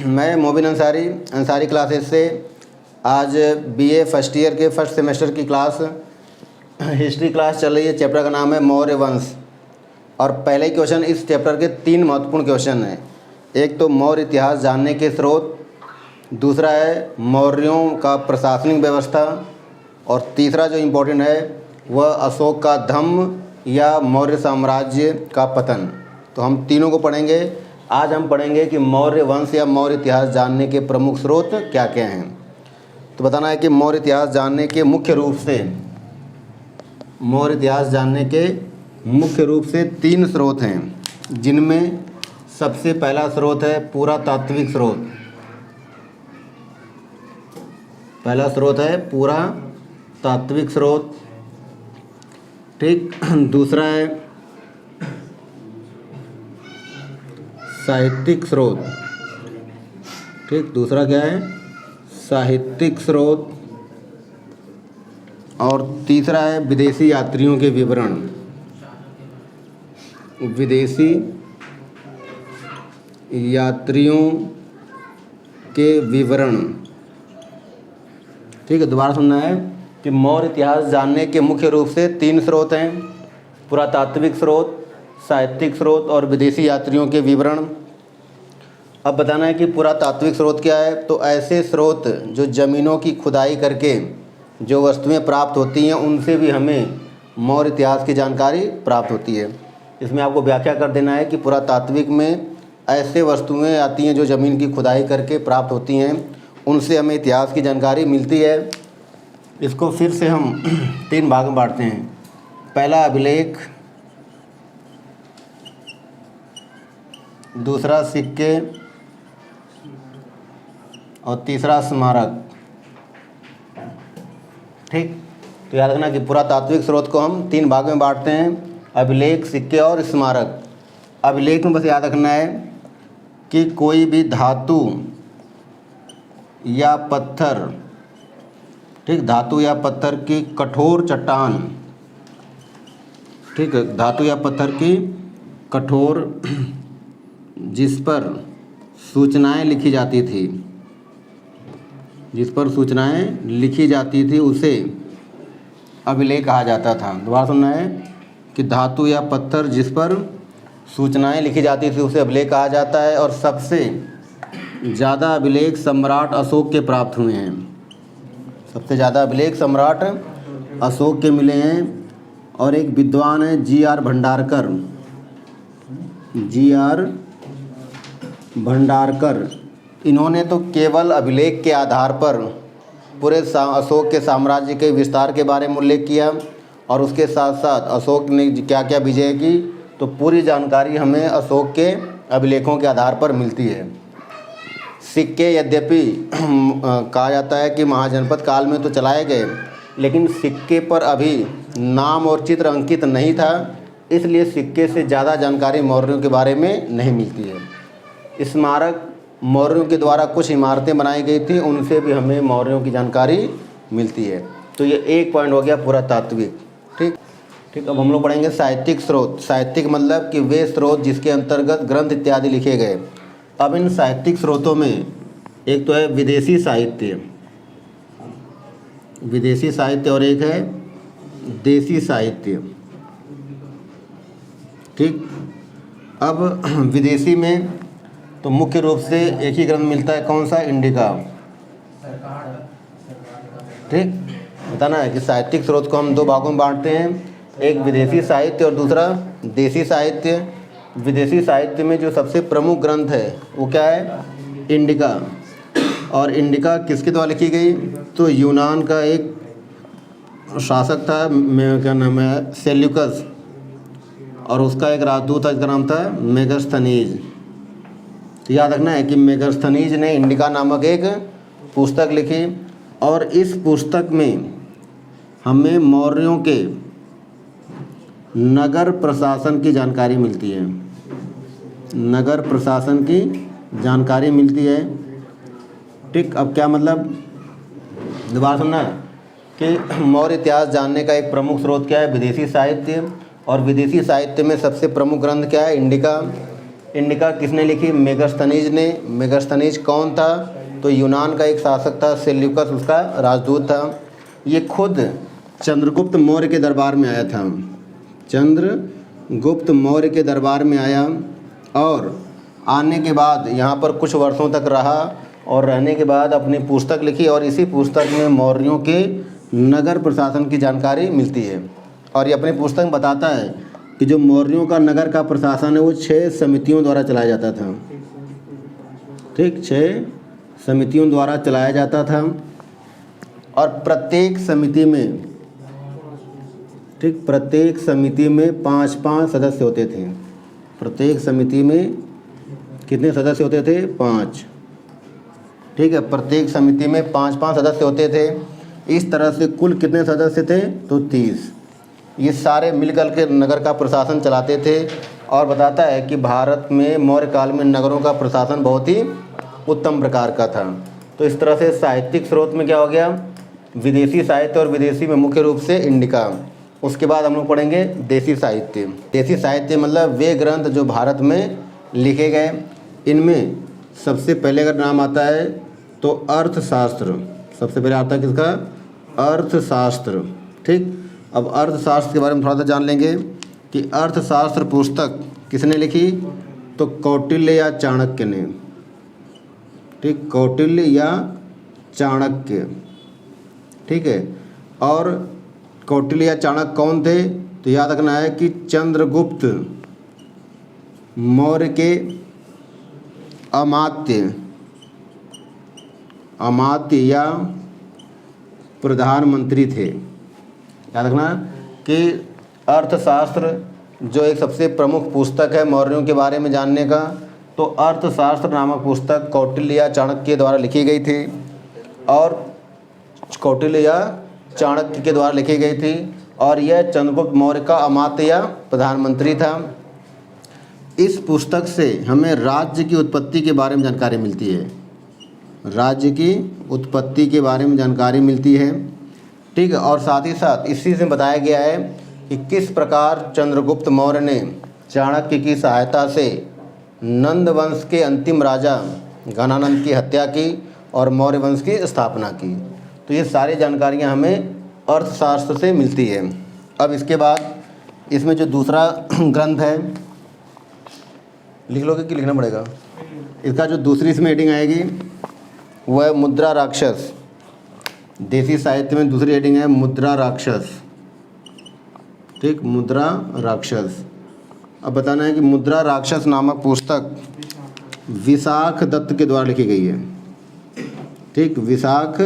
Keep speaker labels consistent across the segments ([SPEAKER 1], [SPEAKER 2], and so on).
[SPEAKER 1] मैं मोबिन अंसारी क्लासेस से आज बीए फर्स्ट ईयर के फर्स्ट सेमेस्टर की क्लास हिस्ट्री क्लास चल रही है। चैप्टर का नाम है मौर्य वंश और पहले ही क्वेश्चन इस चैप्टर के 3 महत्वपूर्ण क्वेश्चन हैं। एक तो मौर्य इतिहास जानने के स्रोत, दूसरा है मौर्यों का प्रशासनिक व्यवस्था और तीसरा जो इम्पोर्टेंट है वह अशोक का धम्म या मौर्य साम्राज्य का पतन। तो हम तीनों को पढ़ेंगे। आज हम पढ़ेंगे कि मौर्य वंश या मौर्य इतिहास जानने के प्रमुख स्रोत क्या क्या हैं। तो बताना है कि मौर्य इतिहास जानने के मुख्य रूप से 3 स्रोत हैं, जिनमें सबसे पहला स्रोत है पुरातात्विक स्रोत। पहला स्रोत है पुरातात्विक स्रोत, ठीक। दूसरा है साहित्यिक स्रोत, ठीक। दूसरा क्या है? साहित्यिक स्रोत। और तीसरा है विदेशी यात्रियों के विवरण, विदेशी यात्रियों के विवरण, ठीक है। दोबारा सुनना है कि मौर्य इतिहास जानने के मुख्य रूप से 3 स्रोत हैं, पुरातात्विक स्रोत, साहित्यिक स्रोत और विदेशी यात्रियों के विवरण। अब बताना है कि पुरातात्विक स्रोत क्या है। तो ऐसे स्रोत जो ज़मीनों की खुदाई करके जो वस्तुएं प्राप्त होती हैं, उनसे भी हमें मौर्य इतिहास की जानकारी प्राप्त होती है। इसमें आपको व्याख्या कर देना है कि पुरातात्विक में ऐसे वस्तुएं आती हैं जो ज़मीन की खुदाई करके प्राप्त होती हैं, उनसे हमें इतिहास की जानकारी मिलती है। इसको फिर से हम 3 भाग में बांटते हैं। पहला अभिलेख, दूसरा सिक्के और तीसरा स्मारक, ठीक। तो याद रखना कि पुरातात्विक स्रोत को हम 3 भाग में बांटते हैं, अभिलेख, सिक्के और स्मारक। अभिलेख में बस याद रखना है कि कोई भी धातु या पत्थर, ठीक, धातु या पत्थर की कठोर चट्टान, ठीक है, धातु या पत्थर की कठोर जिस पर सूचनाएं लिखी जाती थी, उसे अभिलेख कहा जाता था। दोबारा सुनना है कि धातु या पत्थर जिस पर सूचनाएं लिखी जाती थी उसे अभिलेख कहा जाता है। और सबसे ज़्यादा अभिलेख सम्राट अशोक के प्राप्त हुए हैं। सबसे ज़्यादा अभिलेख सम्राट अशोक के मिले हैं। और एक विद्वान है जी.आर. भंडारकर, इन्होंने तो केवल अभिलेख के आधार पर पूरे अशोक के साम्राज्य के विस्तार के बारे में उल्लेख किया और उसके साथ साथ अशोक ने क्या क्या विजय की, तो पूरी जानकारी हमें अशोक के अभिलेखों के आधार पर मिलती है। सिक्के यद्यपि कहा जाता है कि महाजनपद काल में तो चलाए गए, लेकिन सिक्के पर अभी नाम और चित्र अंकित नहीं था, इसलिए सिक्के से ज़्यादा जानकारी मौर्यों के बारे में नहीं मिलती है। स्मारक, मौर्यों के द्वारा कुछ इमारतें बनाई गई थी, उनसे भी हमें मौर्यों की जानकारी मिलती है। तो ये एक पॉइंट हो गया पुरातात्विक, ठीक। अब हम लोग पढ़ेंगे साहित्यिक स्रोत। साहित्यिक मतलब कि वे स्रोत जिसके अंतर्गत ग्रंथ इत्यादि लिखे गए। अब इन साहित्यिक स्रोतों में एक तो है विदेशी साहित्य और एक है देसी साहित्य, ठीक। अब विदेशी में तो मुख्य रूप से एक ही ग्रंथ मिलता है, कौन सा? इंडिका, ठीक। बताना है कि साहित्यिक स्रोत को हम 2 भागों में बांटते हैं, एक विदेशी साहित्य और दूसरा देसी साहित्य। विदेशी साहित्य में जो सबसे प्रमुख ग्रंथ है वो क्या है? इंडिका। और इंडिका किसके द्वारा लिखी गई? तो यूनान का एक शासक था, क्या नाम है, सेल्यूकस, और उसका एक राजदूत था जिसका नाम था मेगास्थनीज। तो याद रखना है कि मेगास्थनीज ने इंडिका नामक एक पुस्तक लिखी और इस पुस्तक में हमें मौर्यों के नगर प्रशासन की जानकारी मिलती है। नगर प्रशासन की जानकारी मिलती है, ठीक। अब क्या मतलब? दोबारा सुनना है कि मौर्य इतिहास जानने का एक प्रमुख स्रोत क्या है? विदेशी साहित्य। और विदेशी साहित्य में सबसे प्रमुख ग्रंथ क्या है? इंडिका। इंडिका किसने लिखी? मेगास्थनीज ने। मेगास्थनीज कौन था? तो यूनान का एक शासक था, सेल्यूकस उसका राजदूत था। ये खुद चंद्रगुप्त मौर्य के दरबार में आया था। चंद्रगुप्त मौर्य के दरबार में आया और आने के बाद यहाँ पर कुछ वर्षों तक रहा और रहने के बाद अपनी पुस्तक लिखी और इसी पुस्तक में मौर्यों के नगर प्रशासन की जानकारी मिलती है। और ये अपनी पुस्तक में बताता है कि जो मौर्यों का नगर का प्रशासन है वो 6 समितियों द्वारा चलाया जाता था। ठीक, 6 समितियों द्वारा चलाया जाता था और प्रत्येक समिति में, ठीक, प्रत्येक समिति में 5-5 सदस्य होते थे। प्रत्येक समिति में कितने सदस्य होते थे? 5। ठीक है, प्रत्येक समिति में 5-5 सदस्य होते थे। इस तरह से कुल कितने सदस्य थे? तो 30। ये सारे मिलकर के नगर का प्रशासन चलाते थे और बताता है कि भारत में मौर्य काल में नगरों का प्रशासन बहुत ही उत्तम प्रकार का था। तो इस तरह से साहित्यिक स्रोत में क्या हो गया? विदेशी साहित्य, और विदेशी में मुख्य रूप से इंडिका। उसके बाद हम लोग पढ़ेंगे देसी साहित्य। देसी साहित्य मतलब वे ग्रंथ जो भारत में लिखे गए। इनमें सबसे पहले अगर नाम आता है तो अर्थशास्त्र। सबसे पहले आता है किसका? अर्थशास्त्र। ठीक, अब अर्थशास्त्र के बारे में थोड़ा सा जान लेंगे कि अर्थशास्त्र पुस्तक किसने लिखी? तो कौटिल्य या चाणक्य ने। ठीक, कौटिल्य या चाणक्य। ठीक है, और कौटिल्य या चाणक्य कौन थे? तो याद रखना है कि चंद्रगुप्त मौर्य के अमात्य या प्रधानमंत्री थे। याद रखना कि अर्थशास्त्र जो एक सबसे प्रमुख पुस्तक है मौर्यों के बारे में जानने का, तो अर्थशास्त्र नामक पुस्तक कौटिल्य या चाणक्य के द्वारा लिखी गई थी और कौटिल्य या चाणक्य के द्वारा लिखी गई थी और यह चंद्रगुप्त मौर्य का अमात्य या प्रधानमंत्री था। इस पुस्तक से हमें राज्य की उत्पत्ति के बारे में जानकारी मिलती है। राज्य की उत्पत्ति के बारे में जानकारी मिलती है। ठीक है, और साथ ही साथ इसी से बताया गया है कि किस प्रकार चंद्रगुप्त मौर्य ने चाणक्य की सहायता से नंद वंश के अंतिम राजा घनानंद की हत्या की और मौर्य वंश की स्थापना की। तो ये सारी जानकारियाँ हमें अर्थशास्त्र से मिलती है। अब इसके बाद इसमें जो दूसरा ग्रंथ है, लिख लोगे कि लिखना पड़ेगा? इसका जो दूसरी इसमें हेडिंग आएगी वह है मुद्रा राक्षस। देसी साहित्य में दूसरी हेडिंग है मुद्रा राक्षस। ठीक, मुद्रा राक्षस। अब बताना है कि मुद्रा राक्षस नामक पुस्तक विशाख दत्त के द्वारा लिखी गई है। ठीक, विशाख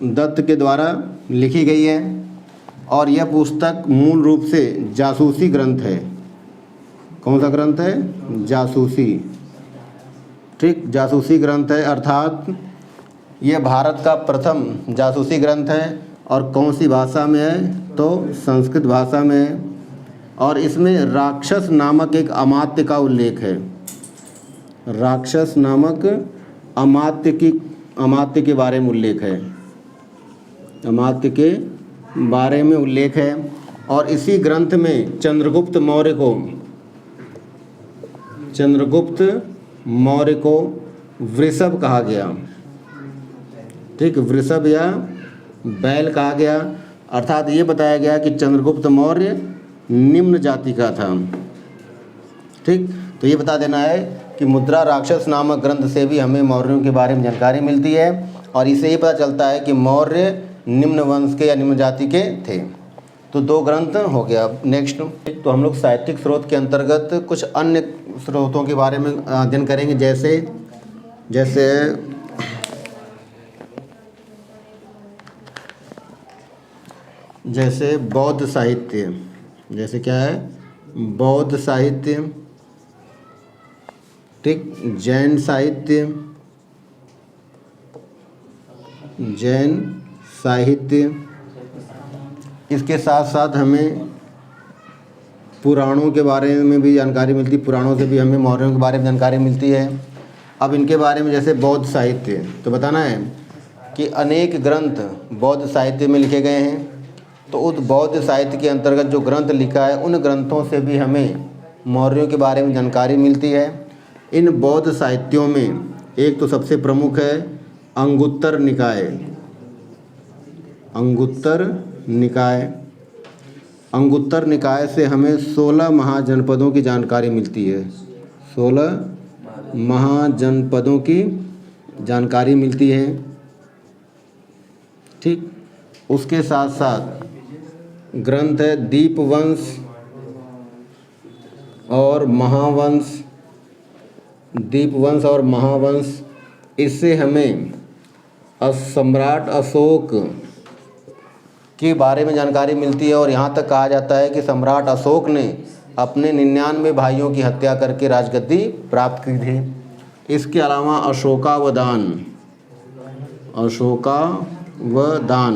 [SPEAKER 1] दत्त के द्वारा लिखी गई है और यह पुस्तक मूल रूप से जासूसी ग्रंथ है। कौन सा ग्रंथ है? जासूसी। ठीक, जासूसी ग्रंथ है, अर्थात यह भारत का प्रथम जासूसी ग्रंथ है। और कौन सी भाषा में है? तो संस्कृत भाषा में है और इसमें राक्षस नामक एक अमात्य का उल्लेख है। राक्षस नामक अमात्य के बारे में उल्लेख है। अमात्य के बारे में उल्लेख है और इसी ग्रंथ में चंद्रगुप्त मौर्य को वृषभ कहा गया। ठीक, वृषभ या बैल कहा गया, अर्थात ये बताया गया कि चंद्रगुप्त मौर्य निम्न जाति का था। ठीक, तो ये बता देना है कि मुद्रा राक्षस नामक ग्रंथ से भी हमें मौर्यों के बारे में जानकारी मिलती है और इससे ये पता चलता है कि मौर्य निम्न वंश के या निम्न जाति के थे। तो 2 ग्रंथ हो गया। नेक्स्ट, तो हम लोग साहित्यिक स्रोत के अंतर्गत कुछ अन्य स्रोतों के बारे में अध्ययन करेंगे, जैसे बौद्ध साहित्य। जैसे क्या है? बौद्ध साहित्य। ठीक, जैन साहित्य। इसके साथ साथ हमें पुराणों के बारे में भी जानकारी मिलती है। पुराणों से भी हमें मौर्यों के बारे में जानकारी मिलती है। अब इनके बारे में जैसे बौद्ध साहित्य, तो बताना है कि अनेक ग्रंथ बौद्ध साहित्य में लिखे गए हैं। तो उस बौद्ध साहित्य के अंतर्गत जो ग्रंथ लिखा है उन ग्रंथों से भी हमें मौर्यों के बारे में जानकारी मिलती है। इन बौद्ध साहित्यों में एक तो सबसे प्रमुख है अंगुत्तर निकाय। अंगुत्तर निकाय, अंगुत्तर निकाय से हमें 16 महाजनपदों की जानकारी मिलती है। 16 महाजनपदों की जानकारी मिलती है। ठीक, उसके साथ साथ ग्रंथ है दीपवंश और महावंश। दीपवंश और महावंश, इससे हमें सम्राट अशोक के बारे में जानकारी मिलती है और यहाँ तक कहा जाता है कि सम्राट अशोक ने अपने 99 भाइयों की हत्या करके राजगद्दी प्राप्त की थी। इसके अलावा अशोकावदान, अशोकावदान,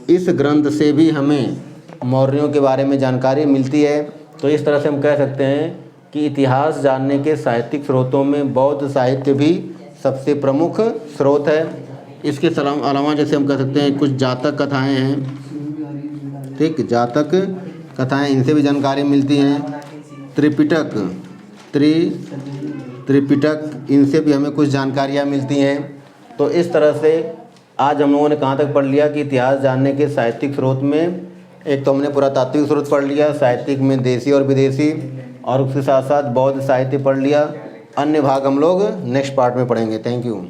[SPEAKER 1] इस ग्रंथ से भी हमें मौर्यों के बारे में जानकारी मिलती है। तो इस तरह से हम कह सकते हैं कि इतिहास जानने के साहित्यिक स्रोतों में बौद्ध साहित्य भी सबसे प्रमुख स्रोत है। इसके अलावा जैसे हम कह सकते हैं कुछ जातक कथाएं हैं। ठीक, जातक कथाएं, इनसे भी जानकारी मिलती हैं। त्रिपिटक, त्रिपिटक, इनसे भी हमें कुछ जानकारियाँ मिलती हैं। तो इस तरह से आज हम लोगों ने कहाँ तक पढ़ लिया कि इतिहास जानने के साहित्यिक स्रोत में एक तो हमने पुरातात्विक स्रोत पढ़ लिया, साहित्यिक में देसी और विदेशी, और उसके साथ साथ बौद्ध साहित्य पढ़ लिया। अन्य भाग हम लोग नेक्स्ट पार्ट में पढ़ेंगे। Thank you.